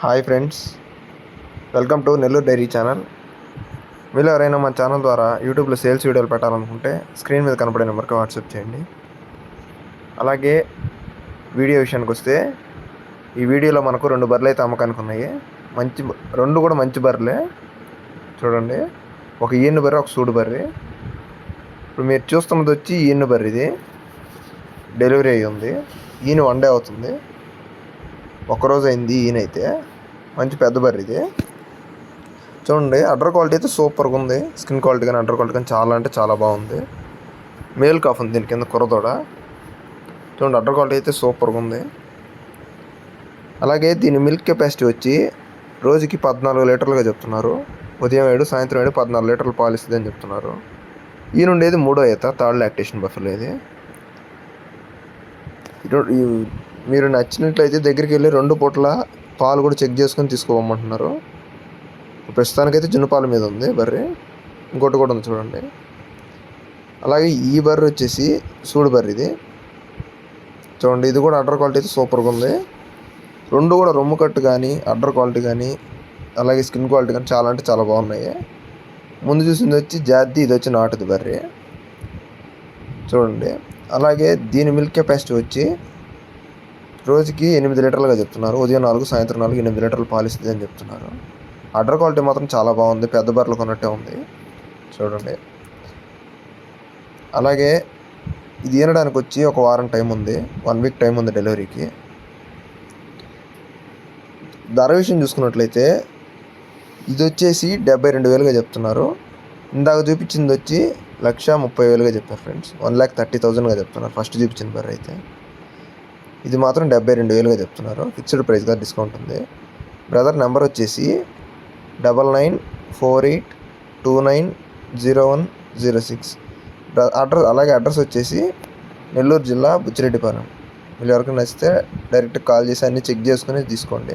Hi friends, welcome to Nellore dairy channel. మీరు ఎవరైనా మన ఛానల్ ద్వారా యూట్యూబ్లో సేల్స్ వీడియోలు పెట్టాలనుకుంటే స్క్రీన్ మీద కనపడే నెంబర్కి వాట్సాప్ చేయండి. అలాగే వీడియో విషయానికి వస్తే ఈ వీడియోలో మనకు 2 బర్రెలు అయితే అమ్మకానికి ఉన్నాయి. రెండు కూడా మంచి బర్రెలే. చూడండి, ఒక ఈను బర్రె, ఒక సూడు బర్రె. ఇప్పుడు మీరు చూస్తున్నది వచ్చి ఈను బర్రె. ఇది డెలివరీ అయ్యి ఉంది. ఈను 1 డే అవుతుంది, ఒక్కరోజు అయింది. ఈయనైతే మంచి పెద్ద బర్రె. ఇది చూడండి, అడ్డర్ క్వాలిటీ అయితే సూపర్గా ఉంది. స్కిన్ క్వాలిటీ కానీ అడ్డర్ క్వాలిటీ కానీ చాలా అంటే చాలా బాగుంది. మేల్ కాఫ్ ఉంది దీని కింద, కుర్రదోడ. చూడండి, అడ్డర్ క్వాలిటీ అయితే సూపర్గా ఉంది. అలాగే దీని మిల్క్ కెపాసిటీ వచ్చి రోజుకి 14 లీటర్లుగా చెప్తున్నారు. ఉదయం 7, సాయంత్రం 7, 14 లీటర్లు పాలు ఇస్తుంది అని చెప్తున్నారు. ఈ నుండేది 3వ ఈత, థర్డ్ లాక్టేషన్ బఫెలో. ఇది మీరు నచ్చినట్లయితే దగ్గరికి వెళ్ళి 2 పూట్ల పాలు కూడా చెక్ చేసుకొని తీసుకోమంటున్నారు. ప్రస్తుతానికైతే జున్నుపాల మీద ఉంది బర్రె. ఇంకోటి కూడా ఉంది చూడండి. అలాగే ఈ బర్రె వచ్చేసి సూడు బర్రె. ఇది చూడండి, ఇది కూడా అడ్డర్ క్వాలిటీ అయితే సూపర్గా ఉంది. 2 కూడా రొమ్ము కట్టు కానీ అడ్డర్ క్వాలిటీ కానీ అలాగే స్కిన్ క్వాలిటీ కానీ చాలా అంటే చాలా బాగున్నాయి. ముందు చూసింది వచ్చి జాతి, ఇది వచ్చి నాటుది బర్రె. చూడండి, అలాగే దీని మిల్క్ కెపాసిటీ వచ్చి రోజుకి 8 లీటర్లుగా చెప్తున్నారు. ఉదయం 4, సాయంత్రం 4, 8 లీటర్లు పాలిస్తుంది అని చెప్తున్నారు. అడ్డర్ క్వాలిటీ మాత్రం చాలా బాగుంది, పెద్ద బర్రెలు కొన్నట్టే ఉంది. చూడండి, అలాగే ఇది ఈనడానికి వచ్చి ఒక వారం టైం ఉంది, 1 వీక్ టైం ఉంది డెలివరీకి. ధర విషయం చూసుకున్నట్లయితే ఇది వచ్చేసి 72,000గా చెప్తున్నారు. ఇందాక చూపించింది వచ్చి 1,30,000గా చెప్పారు ఫ్రెండ్స్. 1,30,000గా చెప్తున్నారు ఫస్ట్ చూపించిన బర్రె అయితే. ఇది మాత్రం 72,000గా చెప్తున్నారు. ఫిక్స్డ్ ప్రైస్గా డిస్కౌంట్ ఉంది. బ్రదర్ నెంబర్ వచ్చేసి 9948290106. అలాగే అడ్రస్ వచ్చేసి నెల్లూరు జిల్లా బుచ్చిరెడ్డిపాలెం. మీరు ఎవరికైనా నచ్చితే డైరెక్ట్ కాల్ చేసి అన్నీ చెక్ చేసుకుని తీసుకోండి.